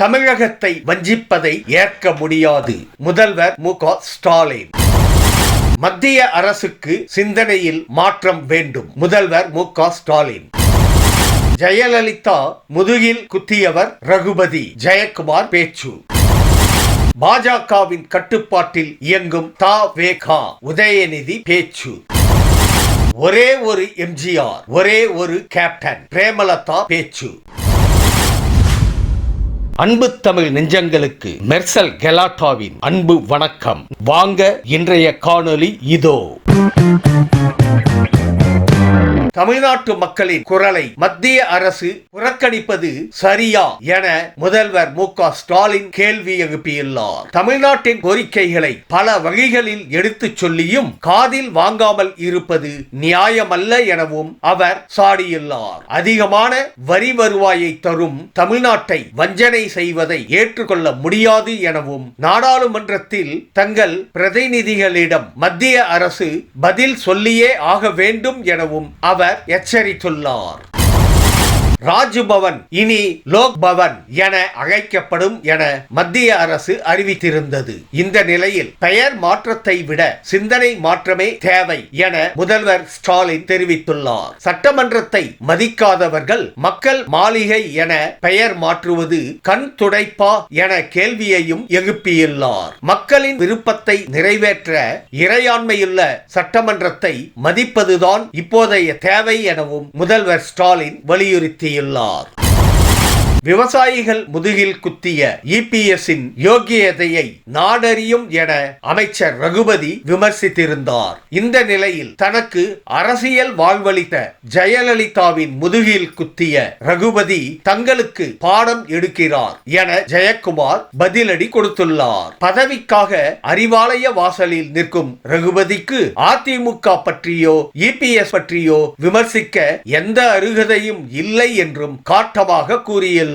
தமிழகத்தை வஞ்சிப்பதை ஏற்க முடியாது. முதல்வர் மு.க. ஸ்டாலின். மத்திய அரசுக்கு சிந்தனையில் மாற்றம் வேண்டும். முதல்வர் மு.க. ஸ்டாலின். ஜெயலலிதா முதுகில் குத்தியவர் ரகுபதி. ஜெயக்குமார் பேச்சு. பாஜகவின் கட்டுப்பாட்டில் இயங்கும் த.வே.க. உதயநிதி பேச்சு. ஒரே ஒரு எம்ஜிஆர், ஒரே ஒரு கேப்டன். பிரேமலதா பேச்சு. அன்பு தமிழ் நெஞ்சங்களுக்கு மெர்சல் கெலாட்டாவின் அன்பு வணக்கம். வாங்க இன்றைய காணொளி இதோ. தமிழ்நாட்டு மக்களின் குரலை மத்திய அரசு புறக்கணிப்பது சரியா என முதல்வர் மு.க. ஸ்டாலின் கேள்வி எழுப்பியுள்ளார். தமிழ்நாட்டின் கோரிக்கைகளை பல வழிகளில் எடுத்துச் சொல்லியும் காதில் வாங்காமல் இருப்பது நியாயமல்ல எனவும் அவர் சாடியுள்ளார். அதிகமான வரி வருவாயை தரும் தமிழ்நாட்டை வஞ்சனை செய்வதை ஏற்றுக்கொள்ள முடியாது எனவும் நாடாளுமன்றத்தில் தங்கள் பிரதிநிதிகளிடம் மத்திய அரசு பதில் சொல்லியே ஆக வேண்டும் எனவும் அவர் எச்சரித்துள்ளார். ராஜ்பவன் இனி லோக் பவன் என அழைக்கப்படும் என மத்திய அரசு அறிவித்திருந்தது. இந்த நிலையில் பெயர் மாற்றத்தை விட சிந்தனை மாற்றமே தேவை என முதல்வர் ஸ்டாலின் தெரிவித்துள்ளார். சட்டமன்றத்தை மதிக்காதவர்கள் மக்கள் மாளிகை என பெயர் மாற்றுவது கண் துடைப்பா என கேள்வியையும் எழுப்பியுள்ளார். மக்களின் விருப்பத்தை நிறைவேற்ற இறையாண்மையுள்ள சட்டமன்றத்தை மதிப்பதுதான் இப்போதைய தேவை எனவும் முதல்வர் ஸ்டாலின் வலியுறுத்தி விவசாயிகள் முதுகில் குத்திய இபிஎஸ்ஸின் யோகியதையை நாடறியும் என அமைச்சர் ரகுபதி விமர்சித்திருந்தார். இந்த நிலையில் தனக்கு அரசியல் வாழ்வளித்த ஜெயலலிதாவின் முதுகில் குத்திய ரகுபதி தங்களுக்கு பாடம் எடுக்கிறார் என ஜெயக்குமார் பதிலடி கொடுத்துள்ளார். பதவிக்காக அறிவாலய வாசலில் நிற்கும் ரகுபதிக்கு அதிமுக பற்றியோ இபிஎஸ் பற்றியோ விமர்சிக்க எந்த அருகதையும் இல்லை என்றும் காட்டமாக கூறியுள்ளார்.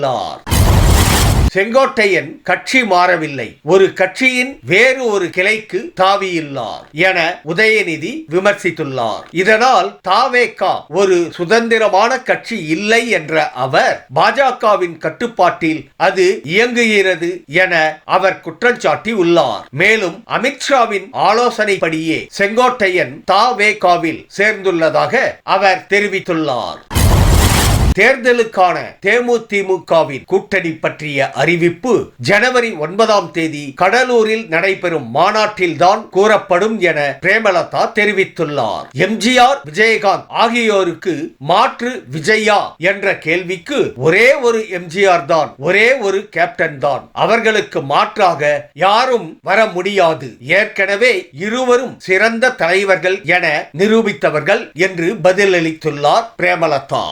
செங்கோட்டையன் கட்சி மாறவில்லை, ஒரு கட்சியின் வேறு ஒரு கிளைக்கு தாவியுள்ளார் என உதயநிதி விமர்சித்துள்ளார். இதனால் த.வே.க. ஒரு சுதந்திரமான கட்சி இல்லை என்ற அவர் பாஜகவின் கட்டுப்பாட்டில் அது இயங்குகிறது என அவர் குற்றஞ்சாட்டி உள்ளார். மேலும் அமித்ஷாவின் ஆலோசனைப்படியே செங்கோட்டையன் த.வே.க.வில் சேர்ந்துள்ளதாக அவர் தெரிவித்துள்ளார். தேர்தலுக்கான தேமுதிமுகவின் கூட்டணி பற்றிய அறிவிப்பு ஜனவரி 9 கடலூரில் நடைபெறும் மாநாட்டில் தான் கூறப்படும் என பிரேமலதா தெரிவித்துள்ளார். எம்ஜிஆர், விஜயகாந்த் ஆகியோருக்கு மாற்று விஜயா என்ற கேள்விக்கு ஒரே ஒரு எம்ஜிஆர் தான், ஒரே ஒரு கேப்டன் தான், அவர்களுக்கு மாற்றாக யாரும் வர முடியாது, ஏற்கனவே இருவரும் சிறந்த தலைவர்கள் என நிரூபித்தவர்கள் என்று பதிலளித்துள்ளார் பிரேமலதா.